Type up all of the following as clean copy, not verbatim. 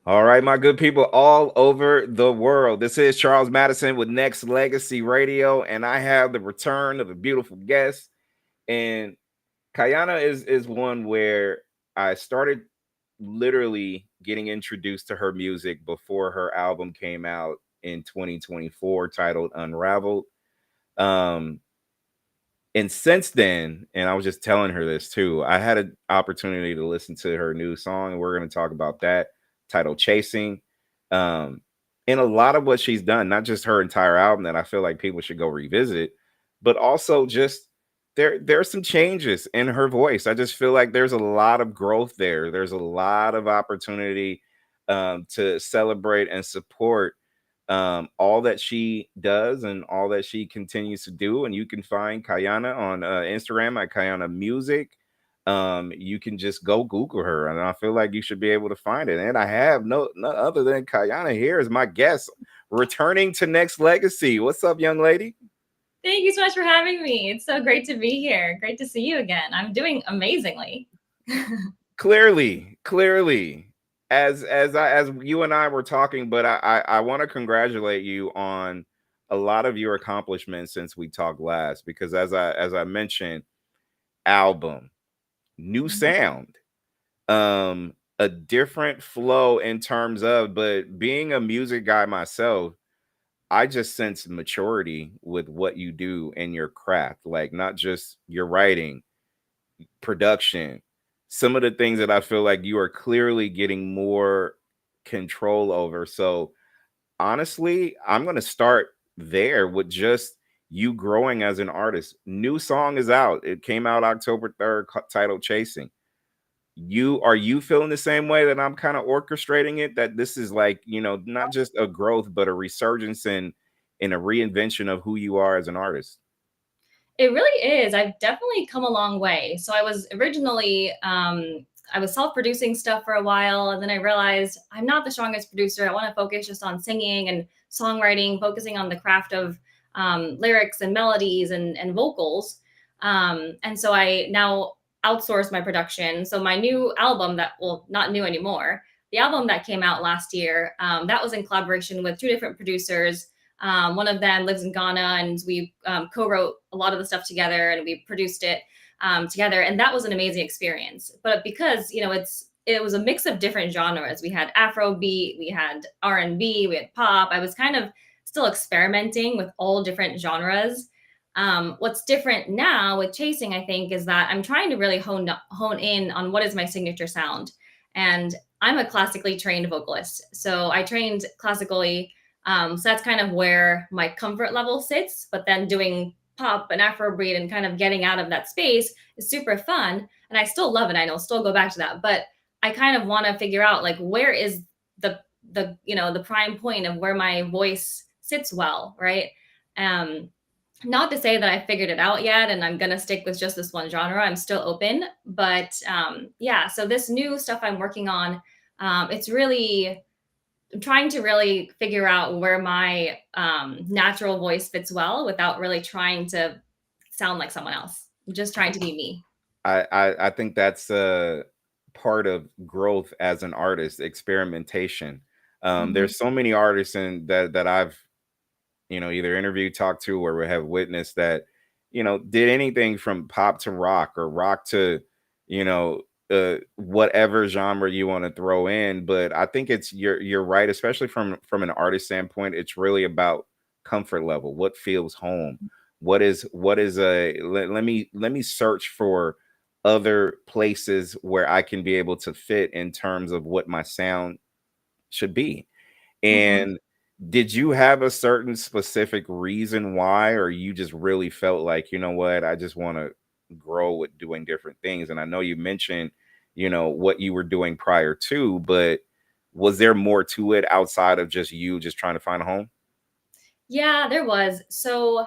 All right, my good people all over the world. This is Charles Madison with Nexxlegacy Radio, and I have the return of a beautiful guest. And Kayana is one where I started literally getting introduced to her music before her album came out in 2024, titled Unraveled. Um, and since then, and I was just telling her this too, I had an opportunity to listen to her new song, and we're going to talk about that, titled Chasing. Um, and a lot of what she's done, not just her entire album that I feel like people should go revisit, but also just there's some changes in her voice. I just feel like there's a lot of growth there. There's a lot of opportunity to celebrate and support all that she does and all that she continues to do. And you can find Kayana on Instagram at Kayana Music. You can just go Google her, and I feel like you should be able to find it. And I have no other than Kayana here as my guest, returning to Nexxlegacy. What's up, young lady? Thank you so much for having me. It's so great to be here. Great to see you again. I'm doing amazingly. Clearly, as you and I were talking, but I want to congratulate you on a lot of your accomplishments since we talked last, because as I mentioned, album, new sound, a different flow in terms of, but being a music guy myself, I just sense maturity with what you do in your craft, like not just your writing, production, some of the things that I feel like you are clearly getting more control over. So honestly, I'm going to start there with just you growing as an artist. New song is out. It came out October 3rd, titled Chasing. You feeling the same way that I'm kind of orchestrating it, that this is like, not just a growth but a resurgence in a reinvention of who you are as an artist? It really is. I've definitely come a long way. So I was originally, I was self-producing stuff for a while, and then I realized I'm not the strongest producer. I want to focus just on singing and songwriting, focusing on the craft of lyrics and melodies and vocals. And so I now outsource my production. So my new album that, well, not new anymore, the album that came out last year, that was in collaboration with two different producers. One of them lives in Ghana, and we co-wrote a lot of the stuff together, and we produced it together, and that was an amazing experience. But because it was a mix of different genres. We had Afrobeat, we had R&B, we had pop. I was kind of still experimenting with all different genres. What's different now with Chasing, I think, is that I'm trying to really hone in on what is my signature sound. And I'm a classically trained vocalist, so I trained classically, so that's kind of where my comfort level sits. But then doing pop and Afrobeat and kind of getting out of that space is super fun. And I still love it. I know, still go back to that. But I kind of want to figure out, like, where is the prime point of where my voice sits well, right? Um, Not to say that I figured it out yet and I'm gonna stick with just this one genre. I'm still open, but yeah. So this new stuff I'm working on, it's really, I'm trying to really figure out where my natural voice fits well without really trying to sound like someone else. I'm just trying to be me. I think that's a part of growth as an artist, experimentation. Mhm. There's so many artists in that I've either interviewed, talked to, or have witnessed that did anything from pop to rock, or rock to you know whatever genre you want to throw in. But I think you're right, especially from an artist standpoint. It's really about comfort level, what feels home, what is a let me search for other places where I can be able to fit in terms of what my sound should be. Mhm. And did you have a certain specific reason why, or you just really felt like, you know what, I just want to grow with doing different things? And I know you mentioned, what you were doing prior to, but was there more to it outside of just you just trying to find a home? Yeah, there was. So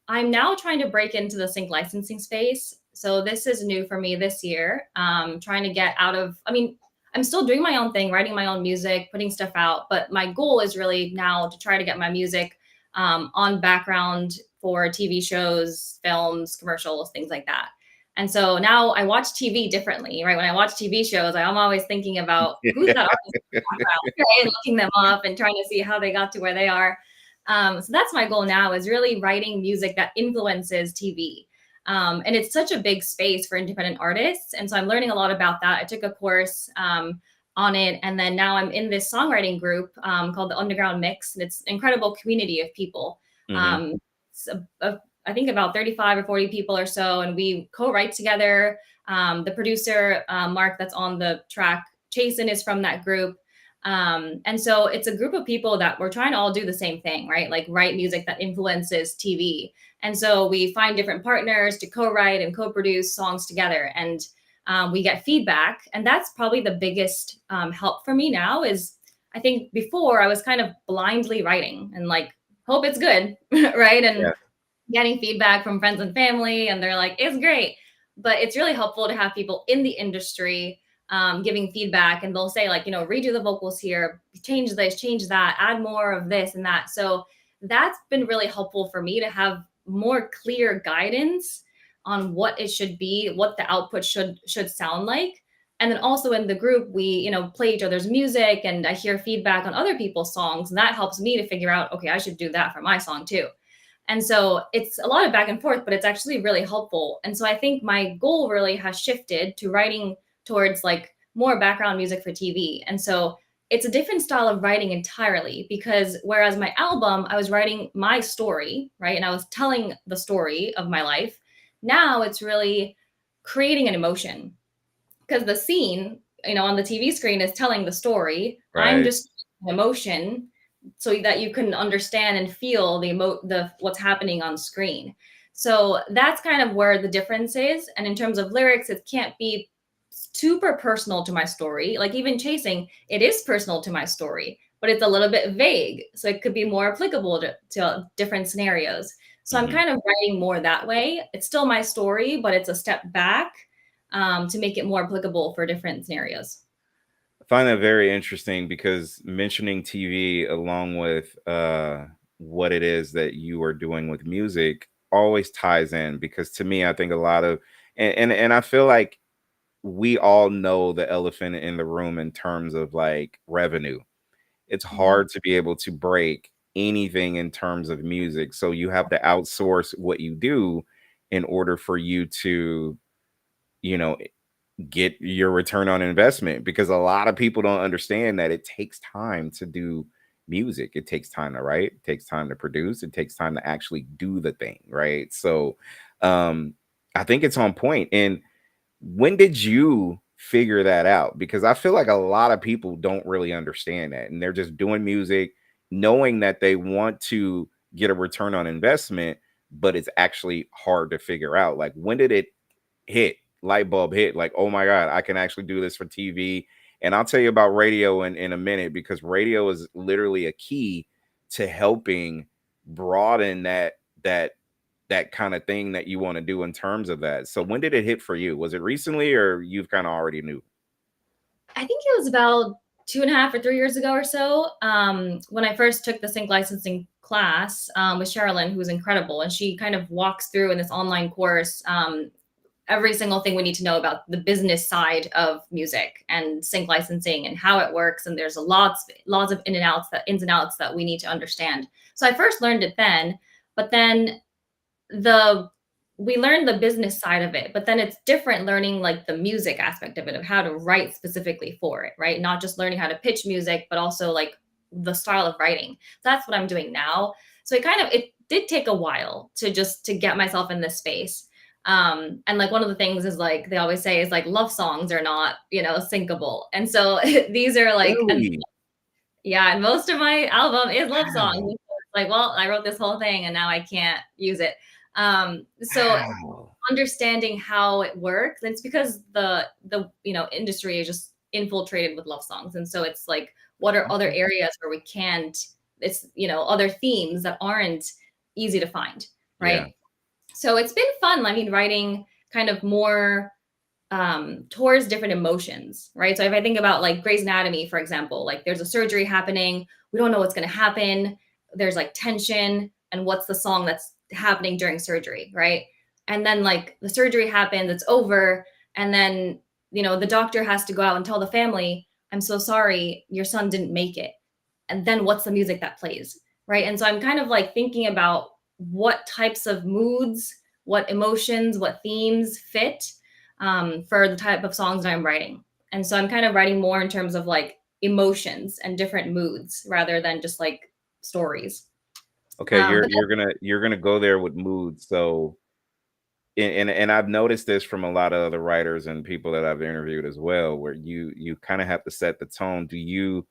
I'm now trying to break into the sync licensing space. So this is new for me this year. Trying to get out of, I mean, I'm still doing my own thing, writing my own music, putting stuff out, but my goal is really now to try to get my music on background for TV shows, films, commercials, things like that. And so now I watch TV differently, right? When I watch TV shows, I'm always thinking about who's that artist in the background, right? And looking them up and trying to see how they got to where they are. So that's my goal now, is really writing music that influences TV. And it's such a big space for independent artists. And so I'm learning a lot about that. I took a course on it. And then now I'm in this songwriting group called the Underground Mix. And it's an incredible community of people. Hmm. It's I think about 35 or 40 people or so. And we co-write together. The producer, Mark, that's on the track, Chasen, is from that group. And so it's a group of people that we're trying to all do the same thing, right? Like write music that influences TV. And so we find different partners to co-write and co-produce songs together. And we get feedback. And that's probably the biggest help for me now. Is I think before I was kind of blindly writing and like, hope it's good, right? And Yeah. getting feedback from friends and family, and they're like, it's great. But it's really helpful to have people in the industry giving feedback, and they'll say, like, redo the vocals here, change this, change that, add more of this and that. So that's been really helpful for me to have more clear guidance on what it should be, what the output should sound like. And then also in the group, we, play each other's music, and I hear feedback on other people's songs, and that helps me to figure out, okay, I should do that for my song too. And so it's a lot of back and forth, but it's actually really helpful. And so I think my goal really has shifted to writing towards like more background music for TV. And so it's a different style of writing entirely, because whereas my album, I was writing my story, right? And I was telling the story of my life. Now it's really creating an emotion, because the scene, on the TV screen is telling the story. I'm Right. just an emotion so that you can understand and feel the what's happening on screen. So that's kind of where the difference is. And in terms of lyrics, it can't be super personal to my story. Like even Chasing, it is personal to my story, but it's a little bit vague. So it could be more applicable to different scenarios. So I'm Hmm. kind of writing more that way. It's still my story, but it's a step back to make it more applicable for different scenarios. I find that very interesting because mentioning TV along with what it is that you are doing with music always ties in, because to me, I think a lot of and I feel like we all know the elephant in the room in terms of like revenue. It's Yeah. hard to be able to break anything in terms of music. So you have to outsource what you do in order for you to, you know, get your return on investment, because a lot of people don't understand that it takes time to do music. It takes time to write, it takes time to produce, it takes time to actually do the thing, right? So um I think it's on point. And when did you figure that out? Because I feel like a lot of people don't really understand that, and they're just doing music knowing that they want to get a return on investment, but it's actually hard to figure out. Like, when did it hit, light bulb hit, like, oh my god, I can actually do this for TV? And I'll tell you about radio in a minute, because radio is literally a key to helping broaden that kind of thing that you want to do in terms of that. So when did it hit for you? Was it recently, or you've kind of already knew? I think it was about 2.5 or 3 years ago or so, when I first took the sync licensing class with Sherilyn, who was incredible. And she kind of walks through in this online course every single thing we need to know about the business side of music and sync licensing and how it works. And there's lots of ins and outs that we need to understand. So I first learned it then, but then the we learn the business side of it, but then it's different learning like the music aspect of it, of how to write specifically for it, right? Not just learning how to pitch music, but also like the style of writing. So that's what I'm doing now. So it did take a while to get myself in this space. And like one of the things is, like they always say, is like love songs are not, syncable. And so these are like, and Really? yeah, and most of my album is love songs. Wow. It's like, well, I wrote this whole thing and now I can't use it. So Wow. understanding how it works, it's because the industry is just infiltrated with love songs. And so it's like, what are other Okay. areas where we can't, it's, other themes that aren't easy to find, Yeah. right? So it's been fun. I mean, writing kind of more towards different emotions, right? So if I think about like Grey's Anatomy, for example, like there's a surgery happening, we don't know what's going to happen. There's like tension, and what's the song that's happening during surgery, right? and then like the surgery happens, it's over, and then the doctor has to go out and tell the family, I'm so sorry, your son didn't make it. And then what's the music that plays, right? And so I'm kind of like thinking about what types of moods, what emotions, what themes fit for the type of songs that I'm writing. And so I'm kind of writing more in terms of like emotions and different moods rather than just like stories. Okay, But you're gonna go there with mood. So and I've noticed this from a lot of other writers and people that I've interviewed as well, where you kind of have to set the tone. Do you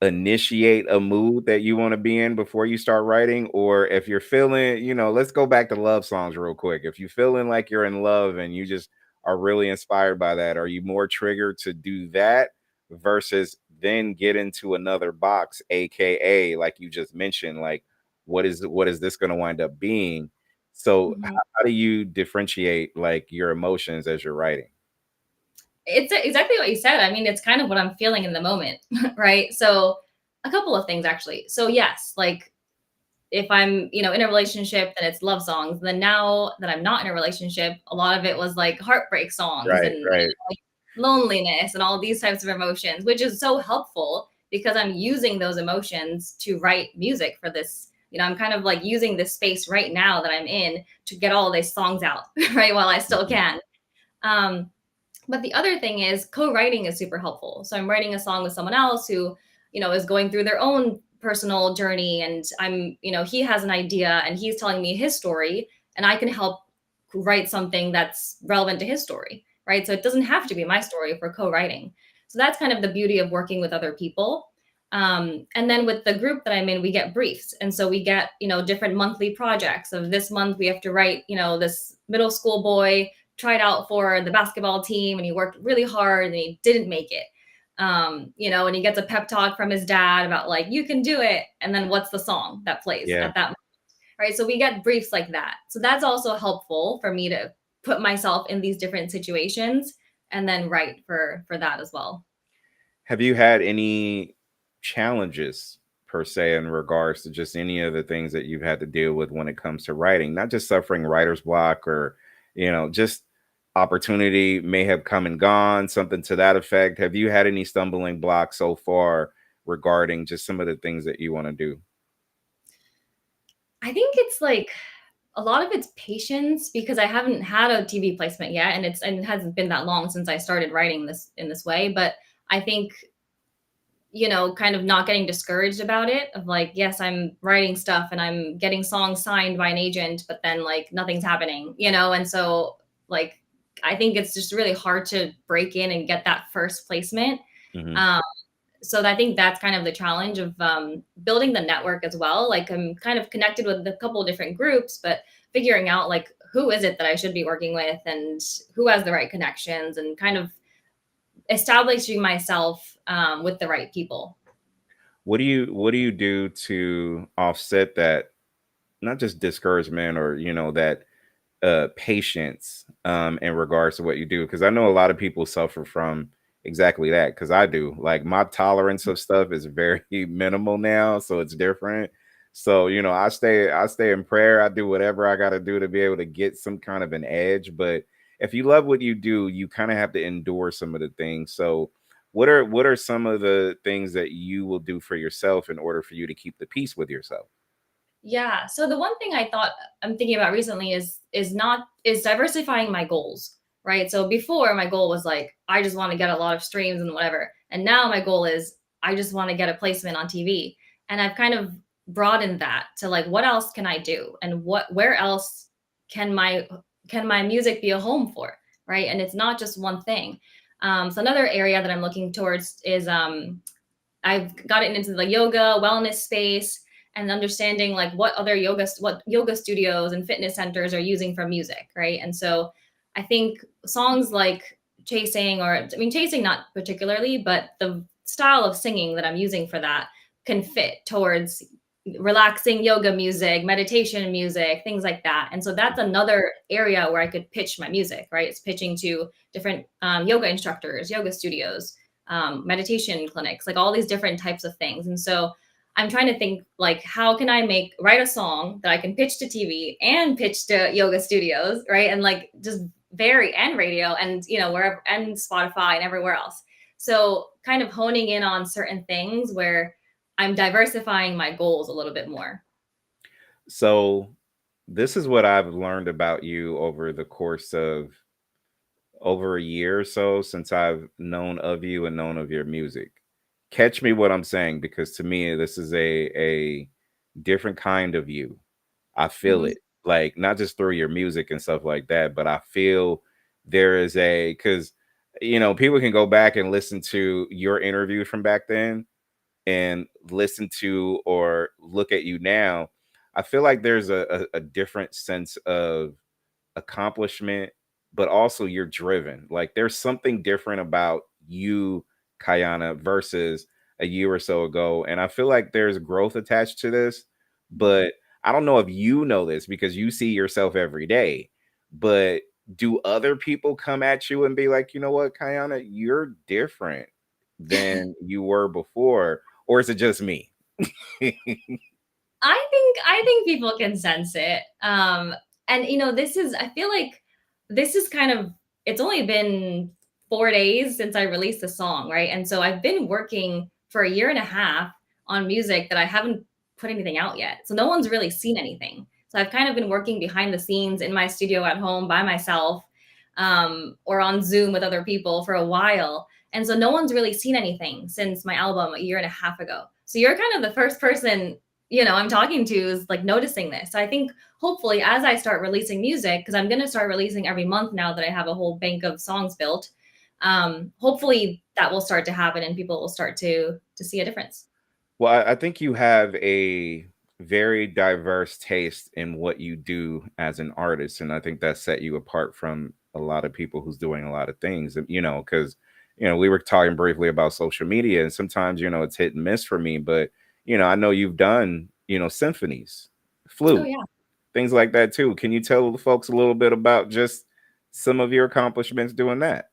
initiate a mood that you want to be in before you start writing? Or if you're feeling, let's go back to love songs real quick. If you're feeling like you're in love and you just are really inspired by that, are you more triggered to do that versus then get into another box, aka like you just mentioned, like what is this going to wind up being? So Mhm. how do you differentiate like your emotions as you're writing? It's exactly what you said. I mean, it's kind of what I'm feeling in the moment, right? So, a couple of things actually. So, yes, like if I'm, in a relationship, then it's love songs. Then now that I'm not in a relationship, a lot of it was like heartbreak songs Right, and right. like loneliness and all these types of emotions, which is so helpful because I'm using those emotions to write music for this. I'm kind of like using this space right now that I'm in to get all these songs out, right, while I still Mhm. can. Um, but the other thing is co-writing is super helpful. So I'm writing a song with someone else who, is going through their own personal journey, and he has an idea and he's telling me his story, and I can help write something that's relevant to his story, right? So it doesn't have to be my story if we're co-writing. So that's kind of the beauty of working with other people. And then with the group that I'm in, we get briefs. And so we get, different monthly projects of this month, we have to write, this middle school boy tried out for the basketball team and he worked really hard and he didn't make it. And he gets a pep talk from his dad about like, you can do it. And then what's the song that plays Yeah. at that moment? Right. So we get briefs like that. So that's also helpful for me to put myself in these different situations and then write for that as well. Have you had any challenges per se in regards to just any of the things that you've had to deal with when it comes to writing? Not just suffering writer's block or, just opportunity may have come and gone, something to that effect. Have you had any stumbling blocks so far regarding just some of the things that you want to do? I think it's like a lot of it's patience because I haven't had a TV placement yet, and it hasn't been that long since I started writing this in this way. But I think kind of not getting discouraged about it of like, yes, I'm writing stuff and I'm getting songs signed by an agent, but then like nothing's happening. And so like I think it's just really hard to break in and get that first placement. Hmm. Um, so I think that's kind of the challenge of building the network as well. Like I'm kind of connected with a couple of different groups, but figuring out like who is it that I should be working with and who has the right connections and kind of establishing myself with the right people. What do you do to offset that, not just discouragement or that patience in regards to what you do? Because I know a lot of people suffer from exactly that, because I do. Like my tolerance of stuff is very minimal now, so it's different. So I stay in prayer. I do whatever I got to do to be able to get some kind of an edge. But if you love what you do, you kind of have to endure some of the things. So what are some of the things that you will do for yourself in order for you to keep the peace with yourself? Yeah. So the one thing I'm thinking about recently is diversifying my goals, right? So before my goal was like I just want to get a lot of streams and whatever. And now my goal is I just want to get a placement on TV. And I've kind of broadened that to like what else can I do and where else can my can my music be a home for, right? And it's not just one thing. So another area that I'm looking towards is I've gotten into the yoga wellness space and understanding like what yoga studios and fitness centers are using for music, right? And so I think songs like Chasing, or I mean Chasing not particularly, but the style of singing that I'm using for that can fit towards relaxing yoga music, meditation music, things like that. And so that's another area where I could pitch my music, right? It's pitching to different yoga instructors, yoga studios, meditation clinics, like all these different types of things. And so I'm trying to think like how can I write a song that I can pitch to TV and pitch to yoga studios, right? And like just vary and radio and wherever and Spotify and everywhere else. So kind of honing in on certain things where I'm diversifying my goals a little bit more. So this is what I've learned about you over the course of over a year or so since I've known of you and known of your music. Catch me what I'm saying, because to me this is a different kind of you. I feel Mhm. it. Like not just through your music and stuff like that, but I feel there is a, cuz people can go back and listen to your interview from back then and listen to or look at you now. I feel like there's a different sense of accomplishment, but also you're driven. Like there's something different about you, Kayana, versus a year or so ago. And I feel like there's growth attached to this, but I don't know if you know this because you see yourself every day. But do other people come at you and be like, you know what, Kayana, you're different than you were before? Or is it just me? I think people can sense it. And I feel like this is kind of it's only been 4 days since I released the song, right? And so I've been working for a year and a half on music that I haven't put anything out yet. So no one's really seen anything. So I've kind of been working behind the scenes in my studio at home by myself, or on Zoom with other people for a while. And so no one's really seen anything since my album a year and a half ago. So you're kind of the first person I'm talking to is like noticing this. So I think hopefully as I start releasing music, because I'm going to start releasing every month now that I have a whole bank of songs built, hopefully that will start to happen and people will start to see a difference. Well, I think you have a very diverse taste in what you do as an artist, and I think that set you apart from a lot of people who's doing a lot of things. Because we were talking briefly about social media, and sometimes it's hit and miss for me. But I know you've done symphonies, Oh flute, yeah. things like that too. Can you tell the folks a little bit about just some of your accomplishments doing that?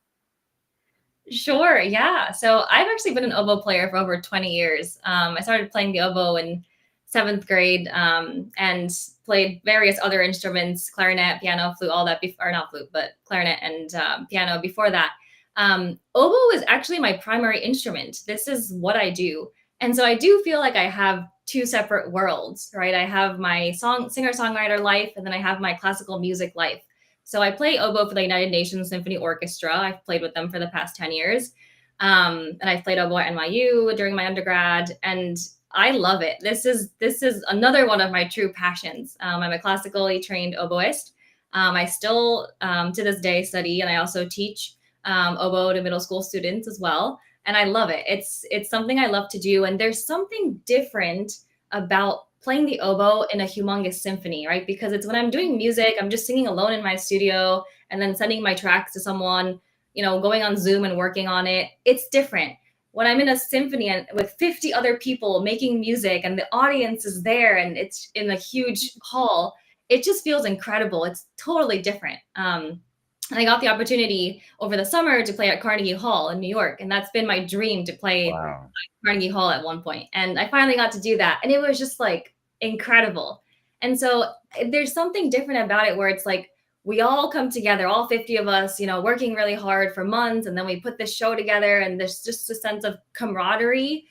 Sure. Yeah. So I've actually been an oboe player for over 20 years. I started playing the oboe in seventh grade, and played various other instruments, clarinet, piano, flute, all that, or not flute, but clarinet and piano before that. Oboe is actually my primary instrument. This is what I do. And so I do feel like I have two separate worlds, right? I have my singer songwriter life, and then I have my classical music life. So I play oboe for the United Nations Symphony Orchestra. I've played with them for the past 10 years. And I've played oboe at NYU during my undergrad, and I love it. This is another one of my true passions. I'm a classically trained oboist. I still to this day study, and I also teach oboe to middle school students as well. And I love it. It's something I love to do, and there's something different about playing the oboe in a humongous symphony, right? Because it's when I'm doing music, I'm just singing alone in my studio and then sending my tracks to someone, going on Zoom and working on it. It's different. When I'm in a symphony and with 50 other people making music and the audience is there and it's in a huge hall, it just feels incredible. It's totally different. And I got the opportunity over the summer to play at Carnegie Hall in New York, and that's been my dream to play Wow. Carnegie Hall at one point. And I finally got to do that. And it was just like incredible. And so there's something different about it where it's like we all come together, all 50 of us, working really hard for months. And then we put this show together, and there's just a sense of camaraderie,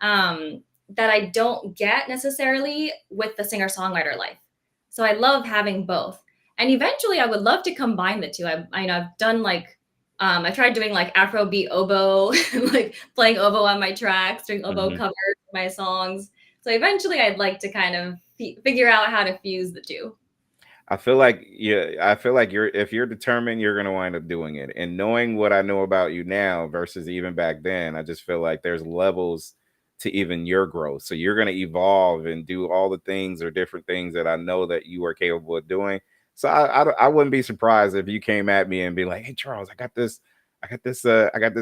um, that I don't get necessarily with the singer songwriter life. So I love having both. And eventually I would love to combine the two. I've done like I tried doing like Afrobeat oboe, like playing oboe on my tracks, doing oboe Mhm. covers for my songs. So eventually, I'd like to kind of figure out how to fuse the two. I feel like, yeah, I feel like if you're determined, you're gonna wind up doing it. And knowing what I know about you now versus even back then, I just feel like there's levels to even your growth. So you're gonna evolve and do all the things or different things that I know that you are capable of doing. So I wouldn't be surprised if you came at me and be like, "Hey Charles, I got this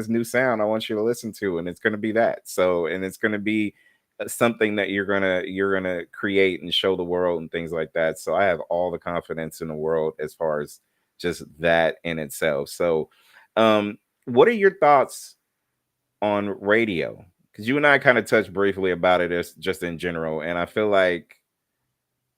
new sound I want you to listen to," and it's gonna be that. So, and it's gonna be something that you're gonna create and show the world and things like that. So I have all the confidence in the world as far as just that in itself. So, what are your thoughts on radio? because you and I kind of touched briefly about it as just in general, and I feel like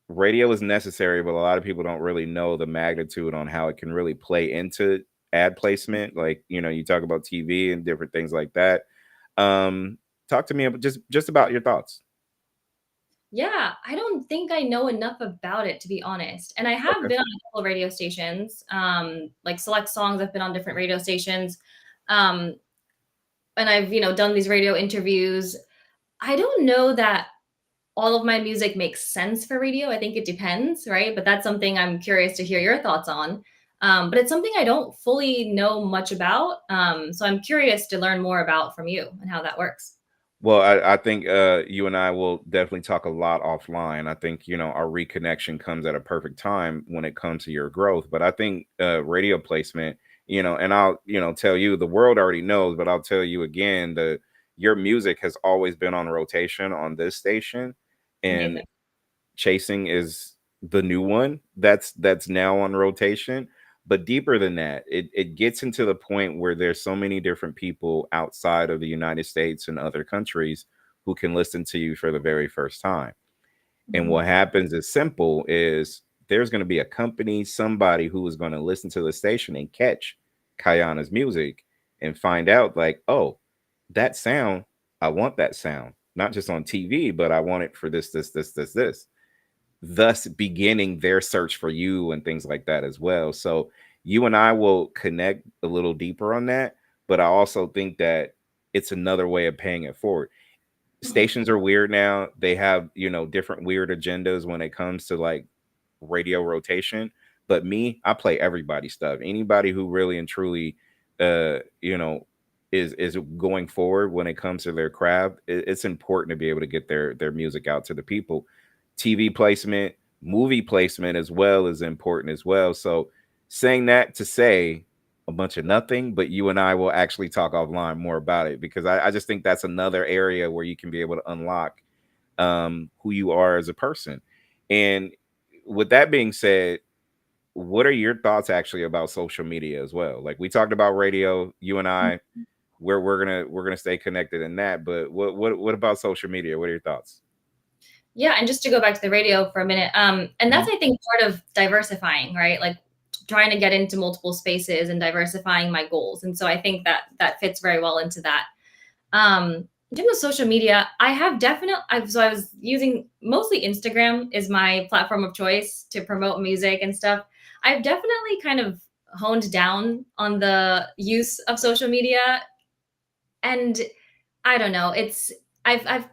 radio is necessary, but a lot of people don't really know the magnitude on how it can really play into ad placement. Like, you talk about TV and different things like that. Um, Talk to me about just about your thoughts. Yeah, I don't think I know enough about it, to be honest. And I have Okay. been on a couple of radio stations, like select songs. I've been on different radio stations, um, and I've done these radio interviews. I don't know that all of my music makes sense for radio. I think it depends, right? But that's something I'm curious to hear your thoughts on. But it's something I don't fully know much about. So I'm curious to learn more about from you and how that works. Well, I think you and I will definitely talk a lot offline. I think, our reconnection comes at a perfect time when it comes to your growth. But I think radio placement, and I'll, tell you, the world already knows, but I'll tell you again, your music has always been on rotation on this station. And Amazing. Chasing is the new one that's now on rotation. But deeper than that, it gets into the point where there's so many different people outside of the United States and other countries who can listen to you for the very first time. And Mhm. what happens is simple is there's going to be a company, somebody who is going to listen to the station and catch Kayana's music and find out like, oh, that sound, I want that sound, not just on TV, but I want it for this, thus beginning their search for you and things like that as well. So you and I will connect a little deeper on that, but I also think that it's another way of paying it forward. Mhm. Stations are weird now. They have, different weird agendas when it comes to like radio rotation. But me, I play everybody stuff. Anybody who really and truly uh, you know, is going forward when it comes to their craft, it's important to be able to get their music out to the people. TV placement, movie placement as well is important as well. So saying that to say a bunch of nothing, but you and I will actually talk offline more about it because I just think that's another area where you can be able to unlock who you are as a person. And with that being said, what are your thoughts actually about social media as well? Like we talked about radio, you and I, where we're gonna stay connected in that. But what about social media? What are your thoughts? Yeah, and just to go back to the radio for a minute, and Mhm. that's I think part of diversifying, right? Like trying to get into multiple spaces and diversifying my goals. And so I think that that fits very well into that. In terms of social media, I have definitely. So I was using mostly Instagram is my platform of choice to promote music and stuff. I've definitely kind of honed down on the use of social media, and I don't know. I've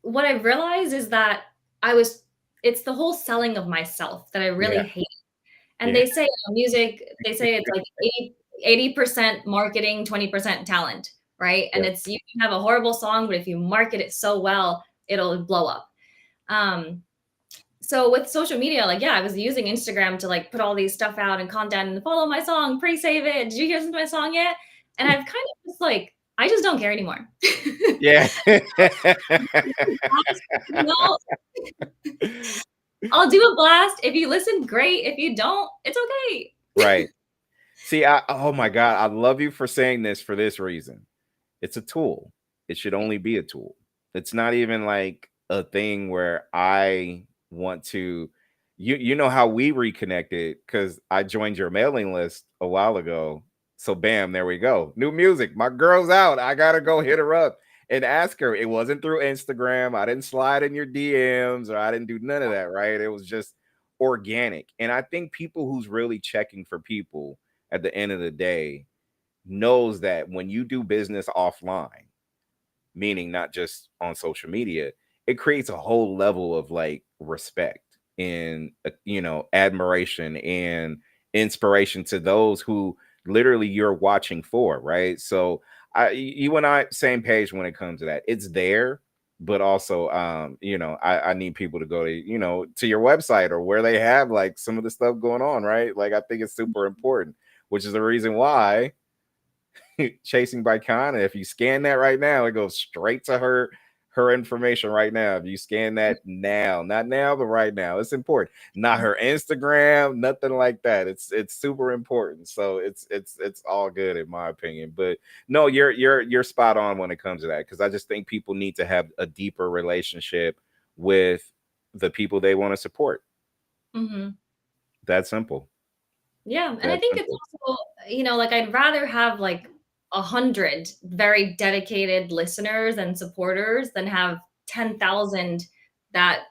what I've realized is that I was it's the whole selling of myself that I really Yeah, hate. And yeah, they say music, they say it's like 80% marketing, 20% talent, right? And yeah. it's you can have a horrible song, but if you market it so well, it'll blow up. Um, so with social media, like yeah, I was using Instagram to like put all these stuff out and content and follow my song, pre-save it. Did you hear my song yet? And I've kind of just like I just don't care anymore. Yeah. You know, I'll do a blast. If you listen, great. If you don't, it's okay. Right. See, oh my God, I love you for saying this for this reason. It's a tool. It should only be a tool. It's not even like a thing where I want to you know how we reconnected because I joined your mailing list a while ago. So bam, there we go. New music. My girl's out. I gotta go hit her up and ask her. It wasn't through Instagram. I didn't slide in your DMs or I didn't do none of that, right? It was just organic. And I think people who's really checking for people at the end of the day knows that when you do business offline, meaning not just on social media, it creates a whole level of like respect and admiration and inspiration to those who literally you're watching for, right? So you and I same page when it comes to that. It's there, but also I need people to go to to your website or where they have like some of the stuff going on, right? Like I think it's super important, which is the reason why Chasing by Kana. If you scan that right now, it goes straight to her information right now. If you scan that now, not now, but right now, it's important. Not her Instagram, nothing like that. It's super important. So it's all good in my opinion. But no, you're spot on when it comes to that, because I just think people need to have a deeper relationship with the people they want to support. Hmm. That simple. Yeah, and I That think it's simple. also, like I'd rather have like 100 very dedicated listeners and supporters than have 10,000 that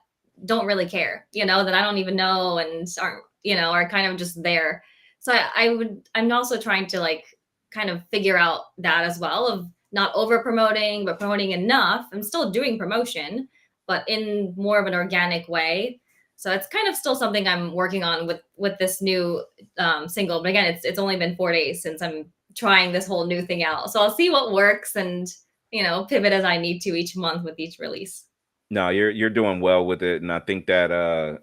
don't really care, that I don't even know and aren't, are kind of just there. So I'm also trying to like kind of figure out that as well, of not over promoting, but promoting enough. I'm still doing promotion, but in more of an organic way. So it's kind of still something I'm working on with this new single. But again, it's only been 4 days since I'm trying this whole new thing out. So I'll see what works and pivot as I need to each month with each release. No, you're doing well with it, and I think that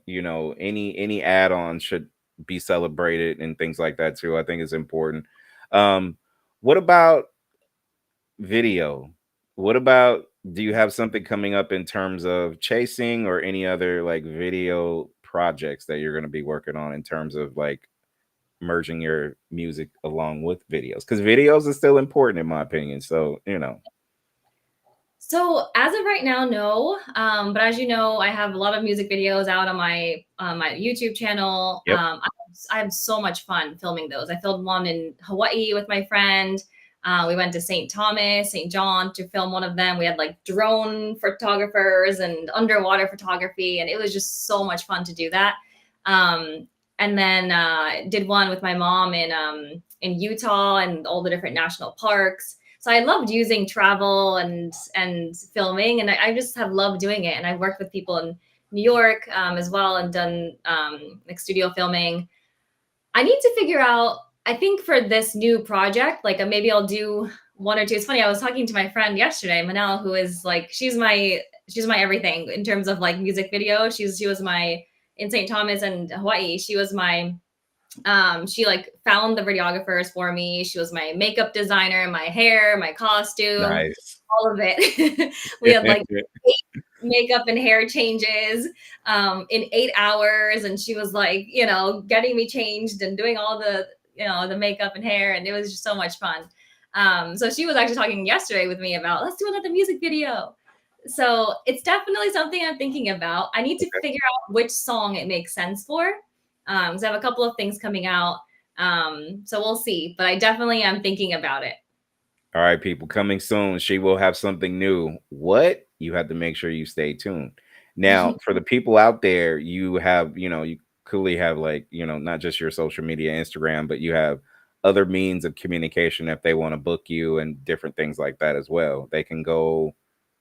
any add-on should be celebrated and things like that too. I think it's important. Um, what about video? What about, do you have something coming up in terms of chasing or any other like video projects that you're going to be working on in terms of like merging your music along with videos? Because videos is still important in my opinion. So So as of right now, no. But as you know, I have a lot of music videos out on my YouTube channel. yep, I had so much fun filming those. I filmed one in Hawaii with my friend. We went to St. Thomas, St. John to film one of them. We had like drone photographers and underwater photography, and it was just so much fun to do that. And then did one with my mom in Utah and all the different national parks. So I loved using travel and filming, and I just have loved doing it. And I've worked with people in New York as well, and done like studio filming. I need to figure out. I think for this new project, like maybe I'll do one or two. It's funny. I was talking to my friend yesterday, Manel, who is like she's my everything in terms of like music video. She was my in St. Thomas and Hawaii. She was my she like found the videographers for me. She was my makeup designer, my hair, my costume, nice. all of it. We had like 8 makeup and hair changes in 8 hours, and she was like, getting me changed and doing all the makeup and hair, and it was just so much fun. So she was actually talking yesterday with me about, let's do another music video. So it's definitely something I'm thinking about. I need to figure out which song it makes sense for. So I have a couple of things coming out. So we'll see, but I definitely am thinking about it. All right, people, coming soon. She will have something new. What? You have to make sure you stay tuned. Now, for the people out there, you have, you clearly have like, not just your social media, Instagram, but you have other means of communication if they want to book you and different things like that as well. They can go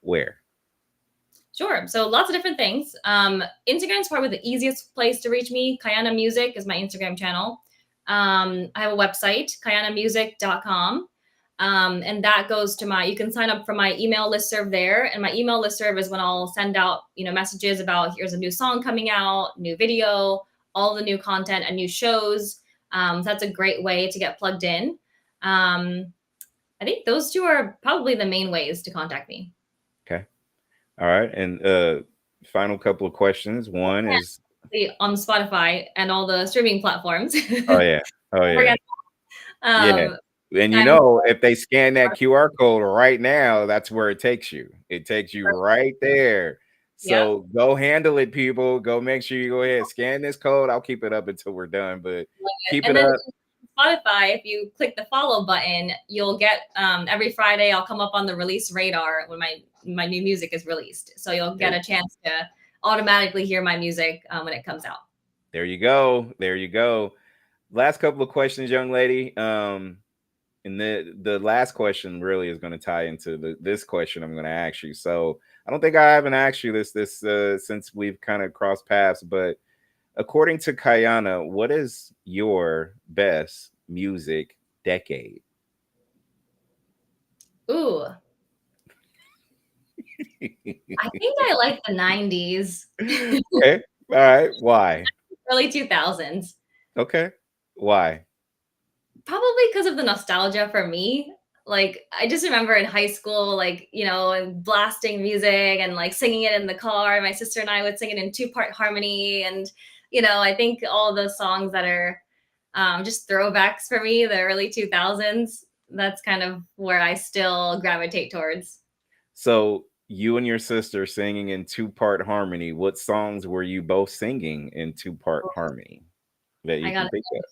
where? Sure. So lots of different things. Instagram is probably the easiest place to reach me. Kayana Music is my Instagram channel. I have a website, kayanamusic.com. And that goes to you can sign up for my email listserv there. And my email listserv is when I'll send out, messages about here's a new song coming out, new video, all the new content and new shows. So that's a great way to get plugged in. I think those two are probably the main ways to contact me. Okay. All right. And final couple of questions. One is, On Spotify and all the streaming platforms. oh yeah. Oh Don't yeah. forget. Yeah. Um, And I'm if they scan that QR code right now, that's where it takes you. It takes you right there. Yep. So go handle it, people. Go make sure you go ahead, scan this code. I'll keep it up until we're done, but keep And it then up. Spotify, if you click the follow button, you'll get every Friday I'll come up on the release radar when my new music is released. So you'll get a chance to automatically hear my music when it comes out. There you go. There you go. Last couple of questions, young lady. And the last question really is going to tie into this question I'm going to ask you. So I don't think I haven't asked you this since we've kind of crossed paths, but according to Kayana, what is your best music decade? Ooh, I think I like the 90s, Okay. All right. Why? early 2000s. Okay. Why? Probably because of the nostalgia for me. Like, I just remember in high school, like, you know, and blasting music and like singing it in the car. My sister and I would sing it in two-part harmony. And, you know, I think all those songs that are just throwbacks for me, the early 2000s, that's kind of where I still gravitate towards. So you and your sister singing in two-part harmony. What songs were you both singing in two-part harmony that I you can gotta, think of?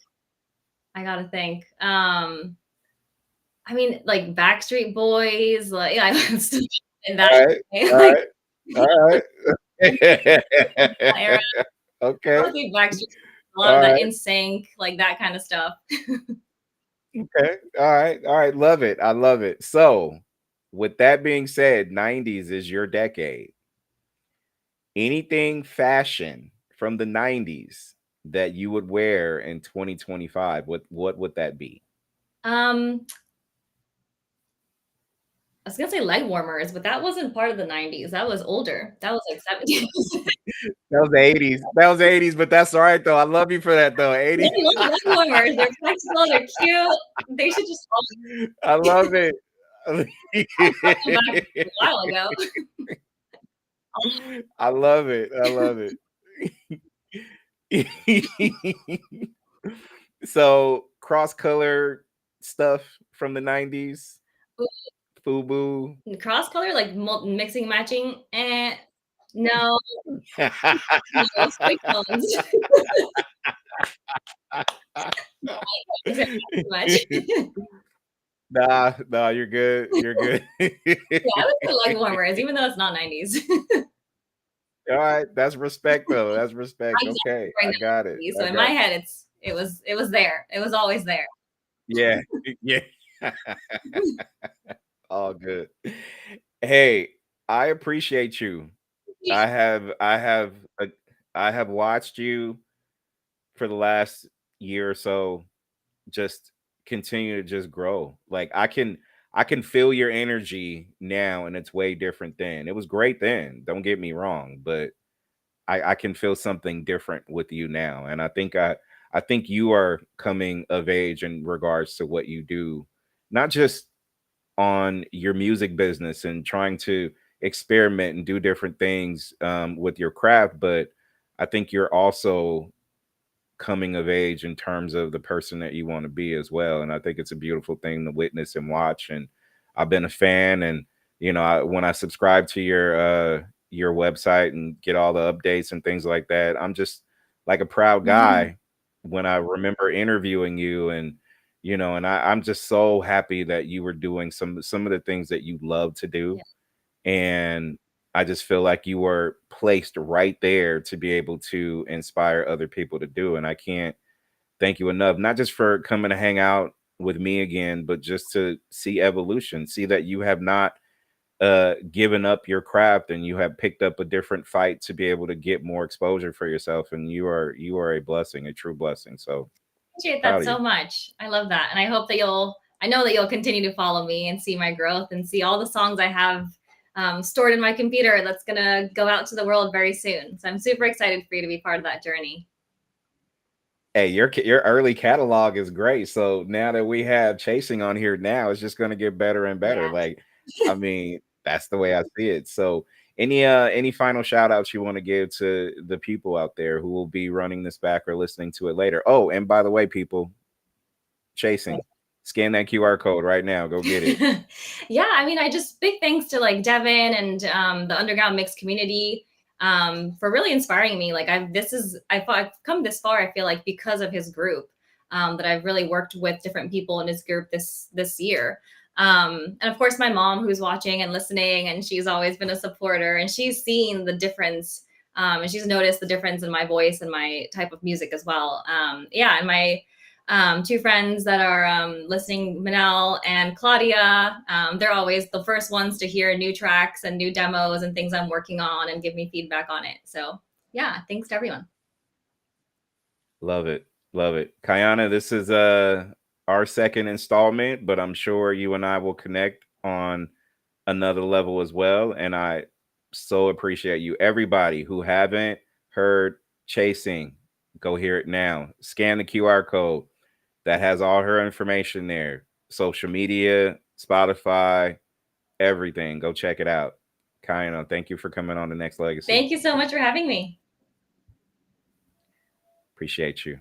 I gotta think. I mean, like Backstreet Boys, like I was in that All right, all like right, all right. era. I Okay, would think Backstreet, a lot of all that right, in sync, like that kind of stuff. okay, all right, all right. Love it. I love it. So, with that being said, 90s is your decade. Anything fashion from the 90s that you would wear in 2025, what would that be? Um, I was gonna say leg warmers, but that wasn't part of the 90s. That was older. That was like 70s. That was the 80s. That was the 80s, but that's all right though. I love you for that though. Yeah, 80s. I love leg warmers. They're flexible, they're cute. They should just all I love it. brought them back a while ago. I love it. I love it. So cross color stuff from the 90s, FUBU. Cross color, like mixing, matching, no, no, stick tones. Too much. Nah, nah, you're good. You're good. Yeah, I would say leg warmers, even though it's not 90s. All right, that's respect though. That's respect. I grew Okay, up I got it. during the I 90s, so in my got head, it was there. It was always there. yeah, yeah. All good. Hey, I appreciate you. I have I have uh, I have watched you for the last year or so just continue to just grow. Like I can feel your energy now and it's way different then. It was great then. Don't get me wrong, but I can feel something different with you now. And I think you are coming of age in regards to what you do, not just on your music business and trying to experiment and do different things with your craft, but I think you're also coming of age in terms of the person that you want to be as well. And I think it's a beautiful thing to witness and watch. And I've been a fan, and when I subscribe to your website and get all the updates and things like that, I'm just like a proud Mhm. guy when I remember interviewing you. And I'm just so happy that you were doing some of the things that you love to do. Yeah, And I just feel like you were placed right there to be able to inspire other people to do. And I can't thank you enough, not just for coming to hang out with me again, but just to see evolution, see that you have not given up your craft and you have picked up a different fight to be able to get more exposure for yourself. And you are a blessing, a true blessing. So appreciate that proud of you. so much. I love that, and I hope that I know that you'll continue to follow me and see my growth and see all the songs I have stored in my computer that's gonna go out to the world very soon. So I'm super excited for you to be part of that journey. Hey, your early catalog is great. So now that we have chasing on here now, it's just going to get better and better. Yeah. Like, I mean, that's the way I see it. So any final shout outs you want to give to the people out there who will be running this back or listening to it later? Oh, and by the way, people, chasing, scan that QR code right now. Go get it. Yeah, I mean, I just big thanks to like Devin and the underground mix community for really inspiring me. Like I've come this far. I feel like because of his group that I've really worked with different people in his group this year. And of course, my mom who's watching and listening, and she's always been a supporter, and she's seen the difference. And she's noticed the difference in my voice and my type of music as well. Yeah, and my two friends that are listening, Manel and Claudia. They're always the first ones to hear new tracks and new demos and things I'm working on and give me feedback on it. So yeah, thanks to everyone. Love it. Love it. Kayana, this is our second installment, but I'm sure you and I will connect on another level as well. And I so appreciate you. Everybody who haven't heard Chasing, go hear it now. Scan the QR code that has all her information there. Social media, Spotify, everything. Go check it out. Kayana, thank you for coming on the Nexxlegacy. Thank you so much for having me. Appreciate you.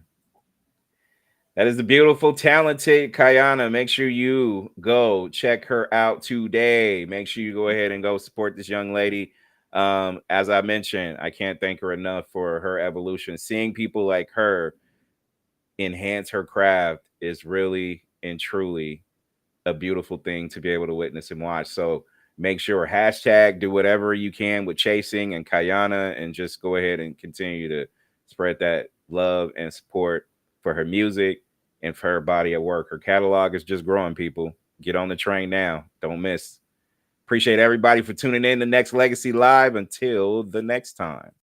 That is the beautiful, talented Kayana. Make sure you go check her out today. Make sure you go ahead and go support this young lady. As I mentioned, I can't thank her enough for her evolution. Seeing people like her enhance her craft is really and truly a beautiful thing to be able to witness and watch. So make sure hashtag do whatever you can with Chasing and Kayana, and just go ahead and continue to spread that love and support for her music and for her body of work. Her catalog is just growing, people. Get on the train now. Don't miss. Appreciate everybody for tuning in to Nexxlegacy Live. Until the next time.